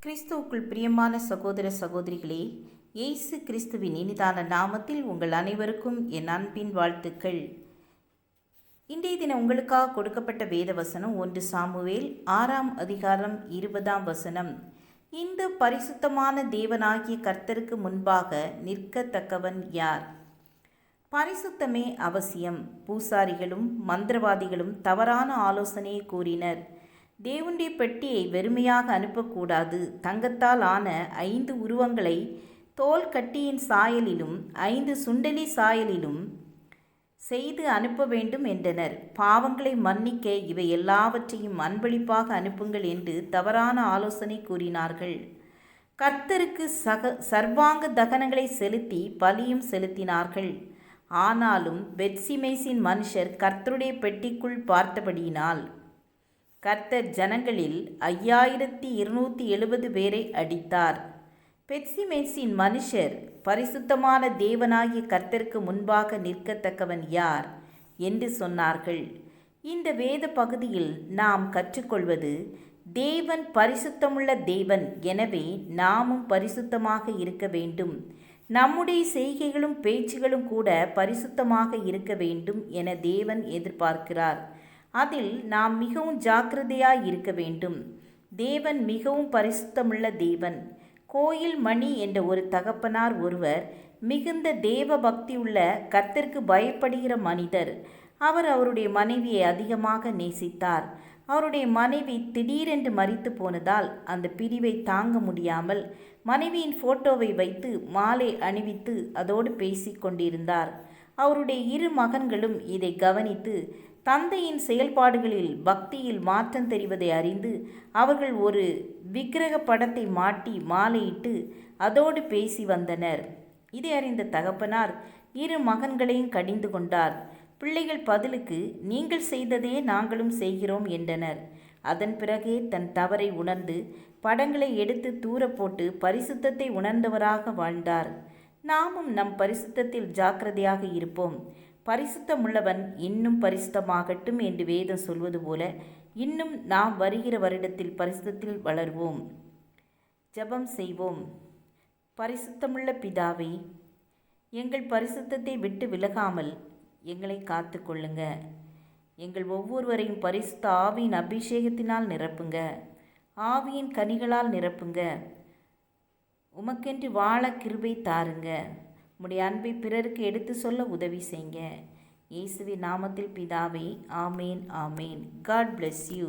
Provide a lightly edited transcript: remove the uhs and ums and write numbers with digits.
கிறிஸ்துவுக்குள் பிரியமான சகோதர சகோதரிகளே, இயேசு கிறிஸ்துவின் இனிதான நாமத்தில் உங்கள் அனைவருக்கும் என் அன்பின் வாழ்த்துக்கள். இன்றைய தினம் உங்களுக்காக கொடுக்கப்பட்ட வேத வசனம் 1 சாமுவேல் 6ஆம் அதிகாரம் 20ஆம் வசனம். இந்த பரிசுத்தமான தேவனாகிய கர்த்தருக்கு முன்பாக நிற்கத்தக்கவன் யார்? பரிசுத்தமே அவசியம். பூசாரிகளும் மந்திரவாதிகளும் தவறான ஆலோசனையை கூறினர். தேவனுடைய பெட்டியை வெறுமையாக அனுப்பக்கூடாது. தங்கத்தால் ஆன 5 உருவங்களை தோல் கட்டியின் சாயலிலும் 5 சுண்டலி சாயலிலும் செய்து அனுப்ப வேண்டும் என்றனர். பாவங்களை மன்னிக்க இவை எல்லாவற்றையும் அன்பளிப்பாக அனுப்புங்கள் என்று தவறான ஆலோசனை கூறினார்கள். கர்த்தருக்கு சர்வாங்க தகனங்களை செலுத்தி பலியும் செலுத்தினார்கள். ஆனாலும் பெத்சிமேசின் மனுஷர் கர்த்தருடைய பெட்டிக்குள் பார்த்தபடியினால் கர்த்தர் ஜனங்களில் 5270 பேரை அடித்தார். பெத்சிமேசின் மனுஷர் பரிசுத்தமான தேவனாகிய கர்த்தருக்கு முன்பாக நிற்கத்தக்கவன் யார் என்று சொன்னார்கள். இந்த வேத பகுதியில் நாம் கற்றுக்கொள்வது, தேவன் பரிசுத்தமுள்ள தேவன், எனவே நாமும் பரிசுத்தமாக இருக்க வேண்டும். நம்முடைய செய்கைகளும் பேச்சுகளும் கூட பரிசுத்தமாக இருக்க வேண்டும் என தேவன் எதிர்பார்க்கிறார். அதில் நாம் மிகவும் ஜாக்கிரதையாய் இருக்க வேண்டும். தேவன் மிகவும் பரிசுத்தமுள்ள தேவன். கோயில் மணி என்ற ஒரு தகப்பனார் ஒருவர் மிகுந்த தேவ பக்தியுள்ள கர்த்தருக்கு பயப்படுகிற மனிதர். அவர் அவருடைய மனைவியை அதிகமாக நேசித்தார். அவருடைய மனைவி திடீரென்று மரித்து போனதால் அந்த பிரிவை தாங்க முடியாமல் மனைவியின் போட்டோவை வைத்து மாலை அணிவித்து அதோடு பேசி கொண்டிருந்தார். அவருடைய 2 மகன்களும் இதை கவனித்து தந்தையின் செயல்பாடுகளில் பக்தியில் மாற்றம் தெரிவதை அறிந்து அவர்கள் ஒரு விக்கிரக படத்தை மாட்டி மாலையிட்டு அதோடு பேசி வந்தனர். இதை அறிந்த தகப்பனார் 2 மகன்களையும் கடிந்து கொண்டார். பிள்ளைகள் பதிலுக்கு, நீங்கள் செய்ததே நாங்களும் செய்கிறோம் என்றனர். அதன் பிறகே தன் தவறை உணர்ந்து படங்களை எடுத்து தூர போட்டு பரிசுத்தத்தை உணர்ந்தவராக வாழ்ந்தார். நாமும் நம் பரிசுத்தத்தில் ஜாக்கிரதையாக இருப்போம். பரிசுத்தமுள்ளவன் இன்னும் பரிசுத்தமாகட்டும் என்று வேதம் சொல்வது போல இன்னும் நாம் வருகிற வருடத்தில் பரிசுத்தத்தில் வளர்வோம். ஜெபம் செய்வோம். பரிசுத்தமுள்ள பிதாவே, எங்கள் பரிசுத்தத்தை விட்டு விலகாமல் எங்களை காத்து கொள்ளுங்க. எங்கள் ஒவ்வொருவரையும் பரிசுத்த ஆவியின் அபிஷேகத்தினால் நிரப்புங்க. ஆவியின் கனிகளால் நிரப்புங்க. உமக்கென்று வாழ கிருபை தாருங்க. உம்முடைய அன்பை பிறருக்கு எடுத்து சொல்ல உதவி செய்யுங்க. இயேசுவின் நாமத்தில் பிதாவே, ஆமேன் ஆமேன். God bless you.